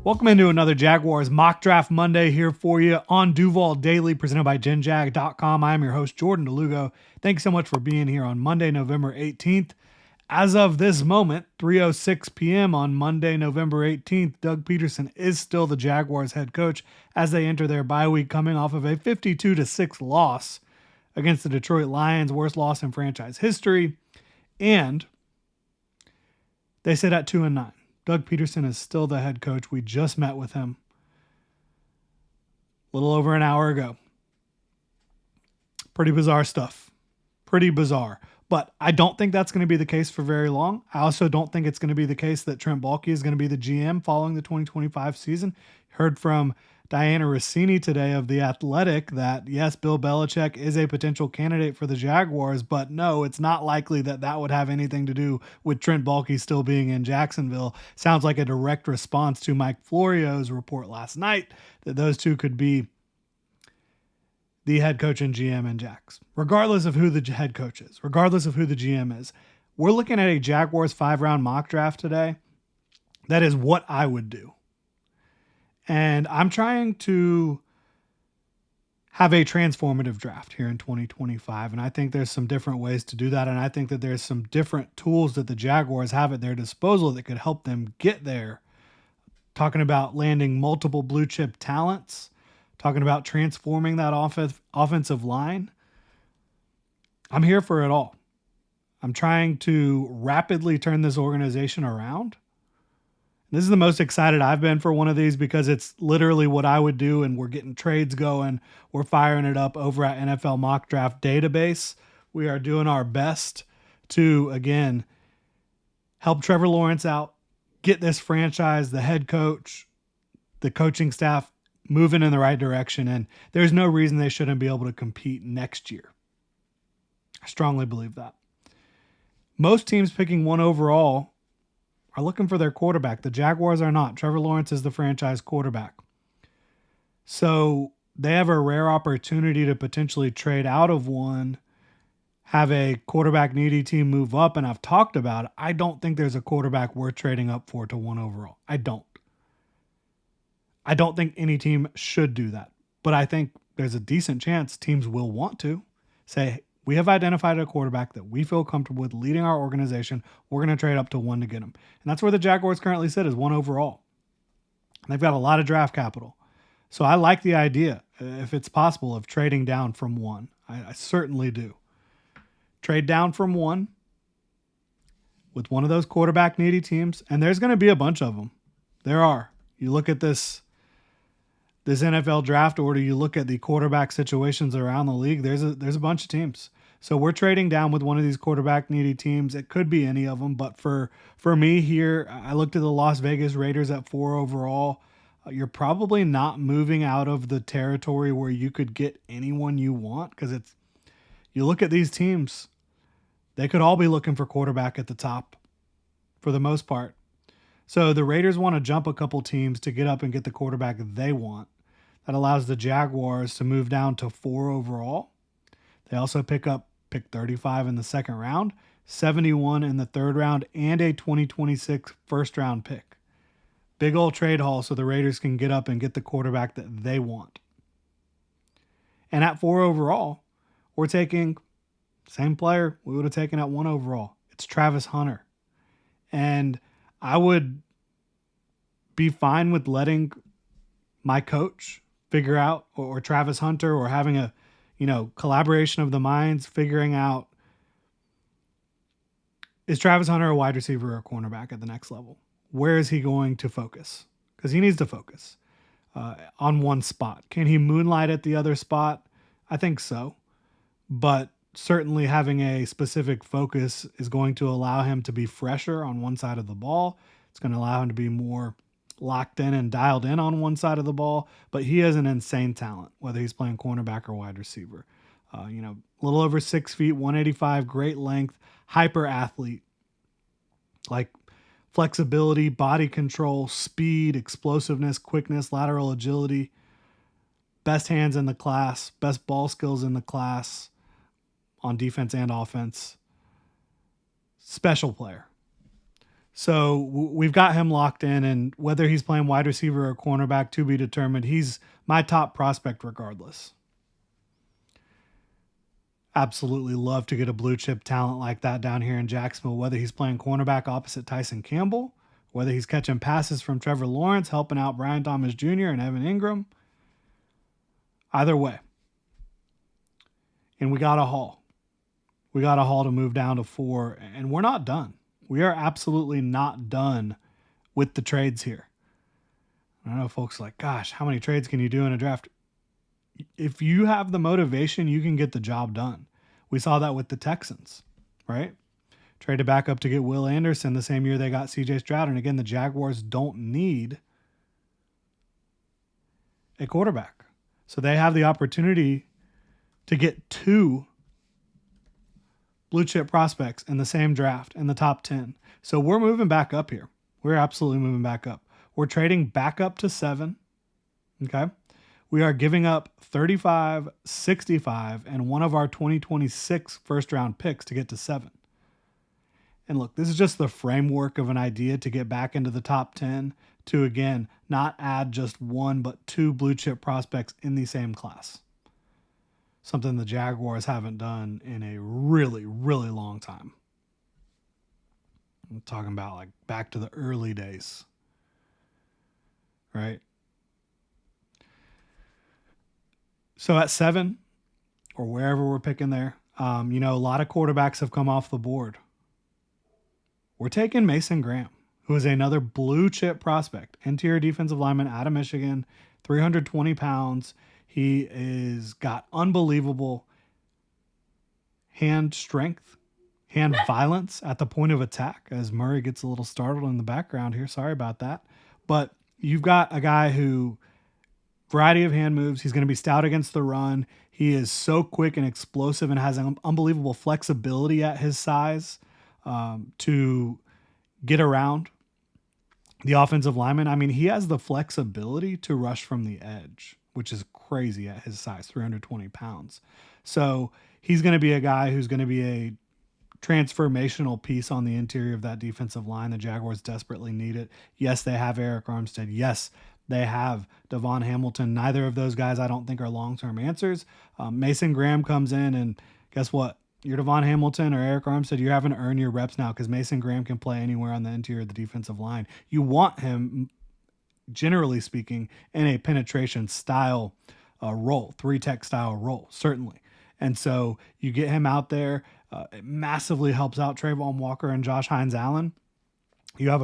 Welcome into another Jaguars Mock Draft Monday here for you on Duval Daily, presented by GenJag.com. I'm your host, Jordan DeLugo. Thanks so much for being here on Monday, November 18th. As of this moment, 3:06 p.m. on Monday, November 18th, Doug Peterson is still the Jaguars head coach as they enter their bye week, coming off of a 52-6 loss against the Detroit Lions, worst loss in franchise history. And they sit at 2-9. Doug Peterson is still the head coach. We just met with him a little over an hour ago. Pretty bizarre stuff. Pretty bizarre. But I don't think that's going to be the case for very long. I also don't think it's going to be the case that Trent Baalke is going to be the GM following the 2025 season. Heard from Diana Rossini today of The Athletic that, yes, Bill Belichick is a potential candidate for the Jaguars, but no, it's not likely that that would have anything to do with Trent Baalke still being in Jacksonville. Sounds like a direct response to Mike Florio's report last night that those two could be the head coach and GM in Jax. Regardless of who the head coach is, regardless of who the GM is, we're looking at a Jaguars 5-round mock draft today. That is what I would do. And I'm trying to have a transformative draft here in 2025. And I think there's some different ways to do that. And I think that there's some different tools that the Jaguars have at their disposal that could help them get there. Talking about landing multiple blue chip talents, talking about transforming that offensive line. I'm here for it all. I'm trying to rapidly turn this organization around. This is the most excited I've been for one of these because it's literally what I would do, and we're getting trades going. We're firing it up over at NFL Mock Draft Database. We are doing our best to, again, help Trevor Lawrence out, get this franchise, the head coach, the coaching staff moving in the right direction, and there's no reason they shouldn't be able to compete next year. I strongly believe that. Most teams picking one overall are looking for their quarterback. The Jaguars are not. Trevor Lawrence is the franchise quarterback. So they have a rare opportunity to potentially trade out of one, have a quarterback needy team move up, and I've talked about it. I don't think there's a quarterback worth trading up for to one overall. I don't think any team should do that. But I think there's a decent chance teams will want to say, we have identified a quarterback that we feel comfortable with leading our organization. We're going to trade up to one to get him. And that's where the Jaguars currently sit, is one overall. And they've got a lot of draft capital. So I like the idea, if it's possible, of trading down from one. I certainly do. Trade down from one with one of those quarterback needy teams. And there's going to be a bunch of them. There are. You look at this NFL draft order, you look at the quarterback situations around the league, there's a bunch of teams. So we're trading down with one of these quarterback needy teams. It could be any of them, but for me here, I looked at the Las Vegas Raiders at 4 overall. You're probably not moving out of the territory where you could get anyone you want, because you look at these teams, they could all be looking for quarterback at the top for the most part. So the Raiders want to jump a couple teams to get up and get the quarterback they want. That allows the Jaguars to move down to 4 overall. They also pick 35 in the second round, 71 in the third round, and a 2026 first round pick. Big old trade haul so the Raiders can get up and get the quarterback that they want. And at 4 overall, we're taking same player we would have taken at 1 overall. It's Travis Hunter. And I would be fine with letting my coach figure out, or Travis Hunter, or having a, collaboration of the minds, figuring out, is Travis Hunter a wide receiver or a cornerback at the next level? Where is he going to focus? Because he needs to focus on one spot. Can he moonlight at the other spot? I think so. But certainly having a specific focus is going to allow him to be fresher on one side of the ball. It's going to allow him to be more locked in and dialed in on one side of the ball, but he has an insane talent, whether he's playing cornerback or wide receiver. A little over 6 feet, 185, great length, hyper athlete, like flexibility, body control, speed, explosiveness, quickness, lateral agility, best hands in the class, best ball skills in the class on defense and offense. Special player. So we've got him locked in, and whether he's playing wide receiver or cornerback to be determined, he's my top prospect regardless. Absolutely love to get a blue chip talent like that down here in Jacksonville, whether he's playing cornerback opposite Tyson Campbell, whether he's catching passes from Trevor Lawrence, helping out Brian Thomas Jr. and Evan Ingram. Either way. And we got a haul. We got a haul to move down to 4, and we're not done. We are absolutely not done with the trades here. I know folks are like, gosh, how many trades can you do in a draft? If you have the motivation, you can get the job done. We saw that with the Texans, right? Traded back up to get Will Anderson the same year they got CJ Stroud. And again, the Jaguars don't need a quarterback. So they have the opportunity to get 2 blue chip prospects in the same draft in the top 10. So we're moving back up here. We're absolutely moving back up. We're trading back up to 7. Okay. We are giving up 35, 65, and one of our 2026 first round picks to get to 7. And look, this is just the framework of an idea to get back into the top 10 to, again, not add just 1, but 2 blue chip prospects in the same class. Something the Jaguars haven't done in a really, really long time. I'm talking about like back to the early days, right? So at 7 or wherever we're picking there, a lot of quarterbacks have come off the board. We're taking Mason Graham, who is another blue chip prospect, interior defensive lineman out of Michigan, 320 pounds. He is got unbelievable hand strength, hand violence at the point of attack, as Murray gets a little startled in the background here. Sorry about that. But you've got a guy who, variety of hand moves. He's going to be stout against the run. He is so quick and explosive and has an unbelievable flexibility at his size to get around the offensive lineman. I mean, he has the flexibility to rush from the edge, which is crazy at his size, 320 pounds. So he's going to be a guy who's going to be a transformational piece on the interior of that defensive line. The Jaguars desperately need it. Yes, they have Eric Armstead. Yes, they have Devon Hamilton. Neither of those guys I don't think are long-term answers. Mason Graham comes in, and guess what? You're Devon Hamilton or Eric Armstead. You're having to earn your reps now because Mason Graham can play anywhere on the interior of the defensive line. You want him, generally speaking, in a penetration style role, 3-tech style role, certainly. And so you get him out there. It massively helps out Trayvon Walker and Josh Hines-Allen. You have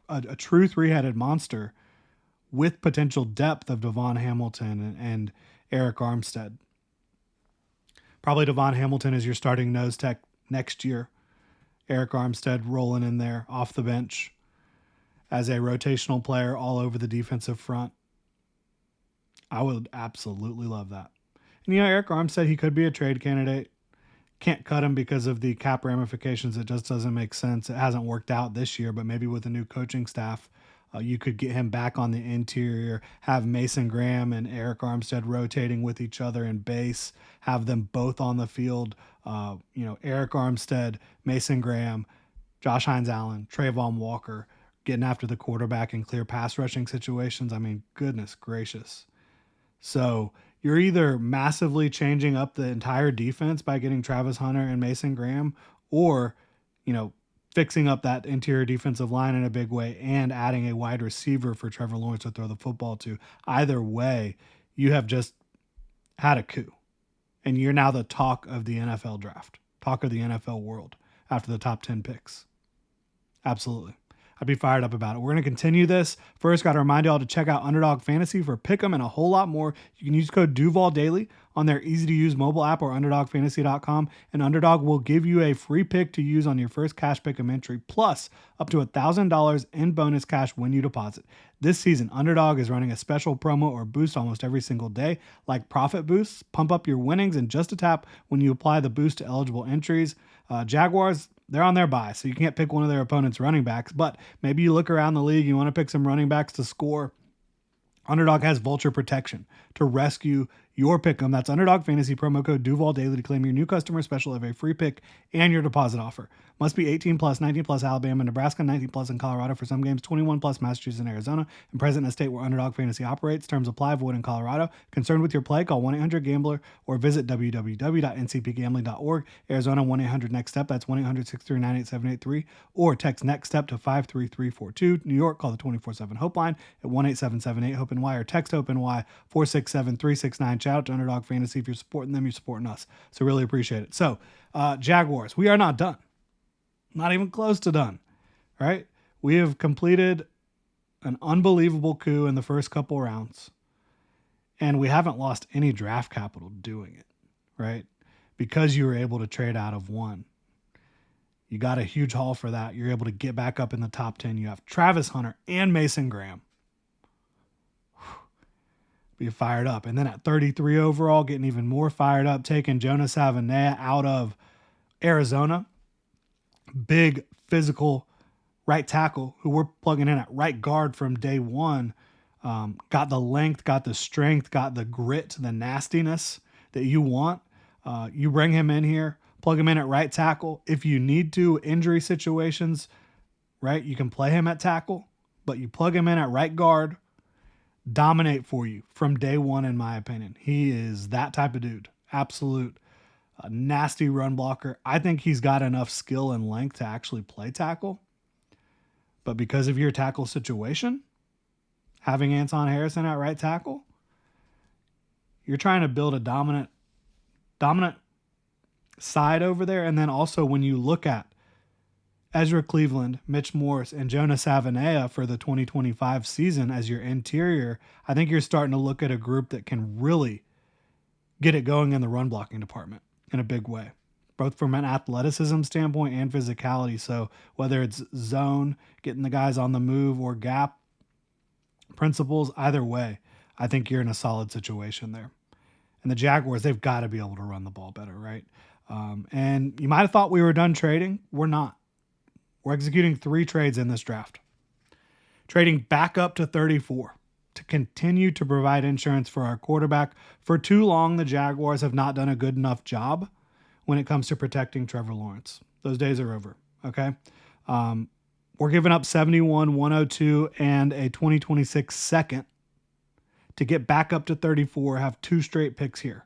a true 3-headed monster with potential depth of Devon Hamilton and Eric Armstead. Probably Devon Hamilton is your starting nose tech next year. Eric Armstead rolling in there off the bench as a rotational player all over the defensive front. I would absolutely love that. And Eric Armstead, he could be a trade candidate. Can't cut him because of the cap ramifications. It just doesn't make sense. It hasn't worked out this year, but maybe with a new coaching staff, you could get him back on the interior, have Mason Graham and Eric Armstead rotating with each other in base, have them both on the field. Eric Armstead, Mason Graham, Josh Hines-Allen, Trayvon Walker, getting after the quarterback in clear pass rushing situations. I mean, goodness gracious. So you're either massively changing up the entire defense by getting Travis Hunter and Mason Graham, or, fixing up that interior defensive line in a big way and adding a wide receiver for Trevor Lawrence to throw the football to. Either way, you have just had a coup. And you're now the talk of the NFL draft, talk of the NFL world after the top 10 picks. Absolutely. I'd be fired up about it. We're going to continue this. First, got to remind y'all to check out Underdog Fantasy for pick'em and a whole lot more. You can use code Duval Daily on their easy-to-use mobile app or UnderdogFantasy.com, and Underdog will give you a free pick to use on your first cash pick'em entry, plus up to $1,000 in bonus cash when you deposit. This season, Underdog is running a special promo or boost almost every single day, like profit boosts. Pump up your winnings in just a tap when you apply the boost to eligible entries. Jaguars, they're on their bye, so you can't pick one of their opponent's running backs, but maybe you look around the league, you want to pick some running backs to score. Underdog has vulture protection to rescue your pick'em. That's Underdog Fantasy, promo code Duval Daily to claim your new customer special of a free pick and your deposit offer. Must be 18 plus, 19 plus Alabama, Nebraska, 19 plus in Colorado for some games, 21 plus Massachusetts and Arizona, and present in a state where Underdog Fantasy operates. Terms apply. Void in Colorado. Concerned with your play? Call 1-800-GAMBLER or visit www.ncpgambling.org. Arizona 1-800-NEXT-STEP. That's 1-800-639-8783 or text NEXT STEP to 53342. New York, call the 24/7 Hope line at 1-877-8-HOPE-NY or text HOPE-NY 467-369. Shout out to Underdog Fantasy. If you're supporting them, you're supporting us. So really appreciate it. So Jaguars, we are not done. Not even close to done, right? We have completed an unbelievable coup in the first couple rounds, and we haven't lost any draft capital doing it, right? Because you were able to trade out of one. You got a huge haul for that. You're able to get back up in the top 10. You have Travis Hunter and Mason Graham. Be fired up. And then at 33 overall, getting even more fired up, taking Jonas Avenea out of Arizona. Big physical right tackle who we're plugging in at right guard from day one. Got the length, got the strength, got the grit, the nastiness that you want. You bring him in here, plug him in at right tackle. If you need to, injury situations, right, you can play him at tackle, but you plug him in at right guard, dominate for you from day one, in my opinion. He is that type of dude. Absolute nasty run blocker. I think he's got enough skill and length to actually play tackle. But because of your tackle situation, having Anton Harrison at right tackle, you're trying to build a dominant side over there. And then also when you look at Ezra Cleveland, Mitch Morse, and Jonas Avenea for the 2025 season as your interior, I think you're starting to look at a group that can really get it going in the run blocking department in a big way, both from an athleticism standpoint and physicality. So whether it's zone, getting the guys on the move, or gap principles, either way, I think you're in a solid situation there. And the Jaguars, they've got to be able to run the ball better, right? And you might have thought we were done trading. We're not. We're executing 3 trades in this draft. Trading back up to 34 to continue to provide insurance for our quarterback. For too long, the Jaguars have not done a good enough job when it comes to protecting Trevor Lawrence. Those days are over, okay? We're giving up 71, 102, and a 2026 second to get back up to 34, have 2 straight picks here.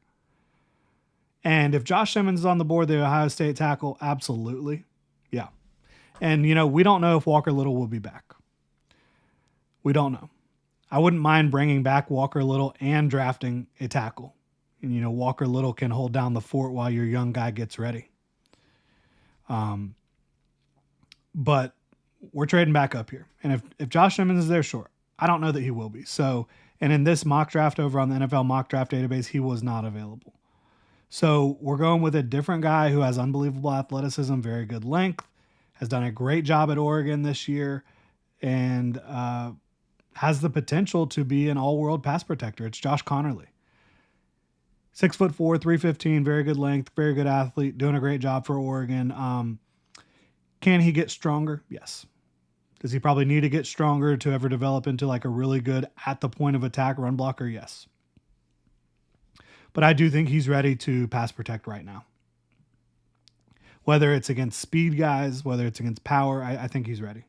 And if Josh Simmons is on the board, the Ohio State tackle, absolutely. Yeah. And, we don't know if Walker Little will be back. We don't know. I wouldn't mind bringing back Walker Little and drafting a tackle. And, Walker Little can hold down the fort while your young guy gets ready. But we're trading back up here. And if Josh Simmons is there, sure. I don't know that he will be. So, and in this mock draft over on the NFL mock draft database, he was not available. So we're going with a different guy who has unbelievable athleticism, very good length, has done a great job at Oregon this year, and has the potential to be an all-world pass protector. It's Josh Connerly. 6'4", 315, very good length, very good athlete, doing a great job for Oregon. Can he get stronger? Yes. Does he probably need to get stronger to ever develop into like a really good at the point of attack run blocker? Yes. But I do think he's ready to pass protect right now. Whether it's against speed guys, whether it's against power, I think he's ready.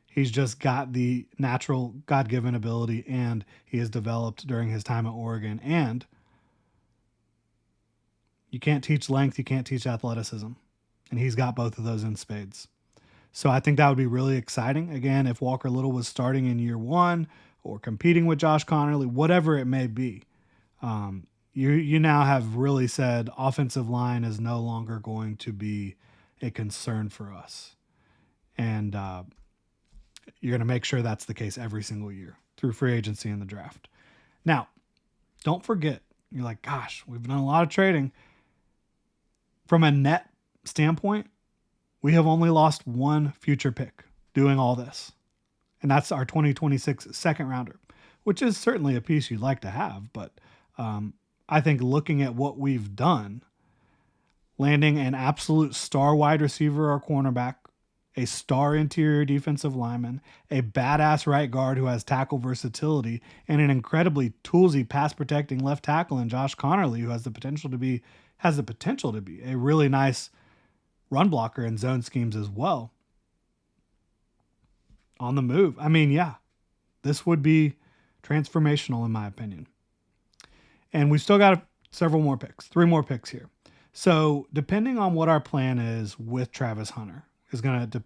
He's just got the natural God-given ability, and he has developed during his time at Oregon. And you can't teach length, you can't teach athleticism. And he's got both of those in spades. So I think that would be really exciting. Again, if Walker Little was starting in year 1 or competing with Josh Connerly, whatever it may be, you now have really said offensive line is no longer going to be a concern for us. And you're going to make sure that's the case every single year through free agency and the draft. Now, don't forget, you're like, gosh, we've done a lot of trading. From a net standpoint, we have only lost 1 future pick doing all this. And that's our 2026 second rounder, which is certainly a piece you'd like to have. But I think looking at what we've done, landing an absolute star wide receiver or cornerback a star interior defensive lineman, a badass right guard who has tackle versatility, and an incredibly toolsy pass protecting left tackle in Josh Connerly, who has the potential to be a really nice run blocker in zone schemes as well. On the move. I mean, yeah, this would be transformational in my opinion. And we've still got several more picks, 3 more picks here. So depending on what our plan is with Travis Hunter is going to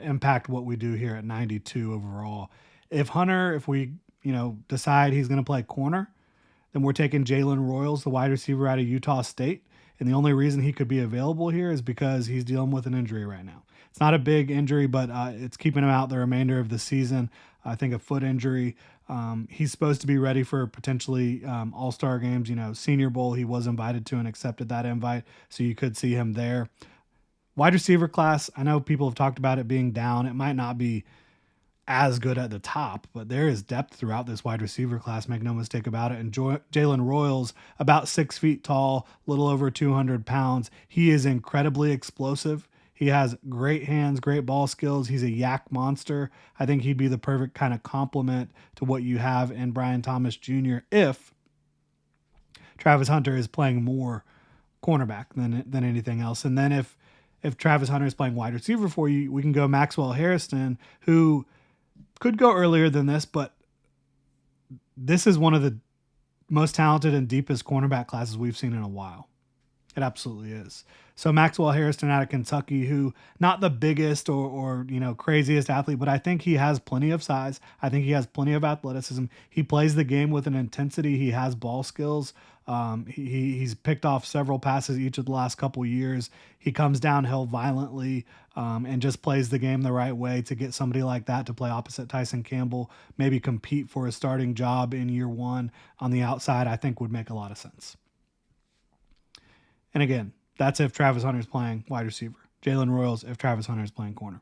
impact what we do here at 92 overall. If we, decide he's going to play corner, then we're taking Jalen Royals, the wide receiver out of Utah State. And the only reason he could be available here is because he's dealing with an injury right now. It's not a big injury, but it's keeping him out the remainder of the season. I think a foot injury. He's supposed to be ready for potentially all-star games. Senior Bowl, he was invited to and accepted that invite, so you could see him there. Wide receiver class, I know people have talked about it being down. It might not be as good at the top, but there is depth throughout this wide receiver class. Make no mistake about it. And Jalen Royals, about 6 feet tall, little over 200 pounds. He is incredibly explosive. He has great hands, great ball skills. He's a yak monster. I think he'd be the perfect kind of complement to what you have in Brian Thomas Jr. if Travis Hunter is playing more cornerback than anything else. And then if Travis Hunter is playing wide receiver for you, we can go Maxwell Harrison, who could go earlier than this, but this is one of the most talented and deepest cornerback classes we've seen in a while. It absolutely is. So Maxwell Harrison out of Kentucky, who not the biggest or craziest athlete, but I think he has plenty of size. I think he has plenty of athleticism. He plays the game with an intensity. He has ball skills. He's picked off several passes each of the last couple years. He comes downhill violently and just plays the game the right way. To get somebody like that to play opposite Tyson Campbell, maybe compete for a starting job in year one on the outside, I think would make a lot of sense. And again, that's if Travis Hunter is playing wide receiver. Jalen Royals if Travis Hunter is playing corner.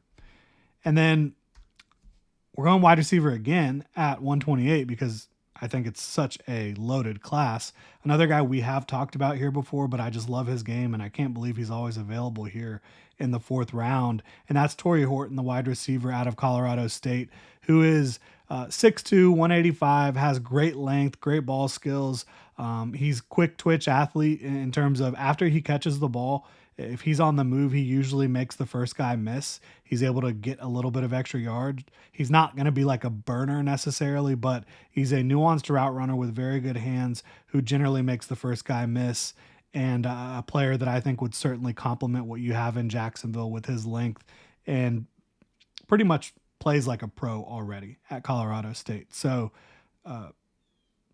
And then we're going wide receiver again at 128 because I think it's such a loaded class. Another guy we have talked about here before, but I just love his game, and I can't believe he's always available here in the 4th round. And that's Torrey Horton, the wide receiver out of Colorado State, who is 6'2", 185, has great length, great ball skills. He's quick twitch athlete in terms of after he catches the ball, if he's on the move, he usually makes the first guy miss. He's able to get a little bit of extra yards. He's not going to be like a burner necessarily, but he's a nuanced route runner with very good hands who generally makes the first guy miss, and a player that I think would certainly complement what you have in Jacksonville with his length and pretty much plays like a pro already at Colorado State. So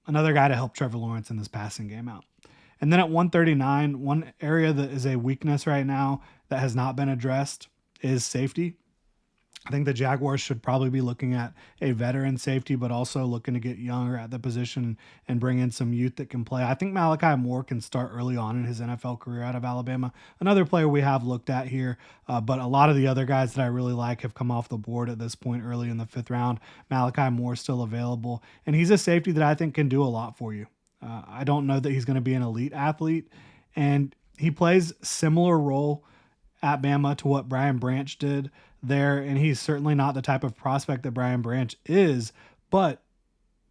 another guy to help Trevor Lawrence in this passing game out. And then at 139, one area that is a weakness right now that has not been addressed is safety. I think the Jaguars should probably be looking at a veteran safety, but also looking to get younger at the position and bring in some youth that can play. I think Malachi Moore can start early on in his NFL career out of Alabama. Another player we have looked at here, but a lot of the other guys that I really like have come off the board at this point early in the 5th round. Malachi Moore still available, and he's a safety that I think can do a lot for you. I don't know that he's going to be an elite athlete, and he plays similar role at Bama to what Brian Branch did there, and he's certainly not the type of prospect that Brian Branch is, but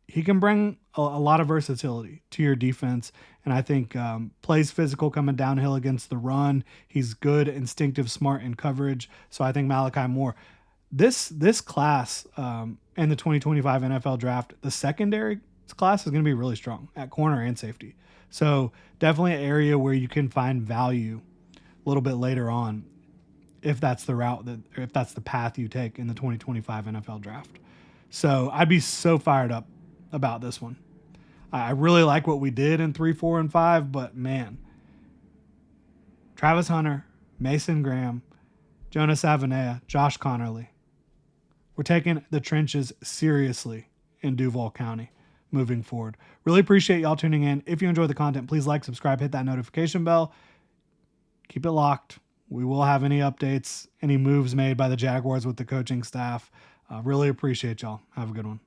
he can bring a lot of versatility to your defense, and I think plays physical coming downhill against the run. He's good, instinctive, smart in coverage, so I think Malachi Moore. This class in the 2025 NFL Draft, the secondary class is going to be really strong at corner and safety. So definitely an area where you can find value a little bit later on if that's the route or if that's the path you take in the 2025 NFL Draft. So I'd be so fired up about this one. I really like what we did in 3, 4, and 5, but man, Travis Hunter, Mason Graham, Jonas Avenea, Josh Connerly. We're taking the trenches seriously in Duval County moving forward. Really appreciate y'all tuning in. If you enjoy the content, please like, subscribe, hit that notification bell. Keep it locked. We will have any updates, any moves made by the Jaguars with the coaching staff. Really appreciate y'all. Have a good one.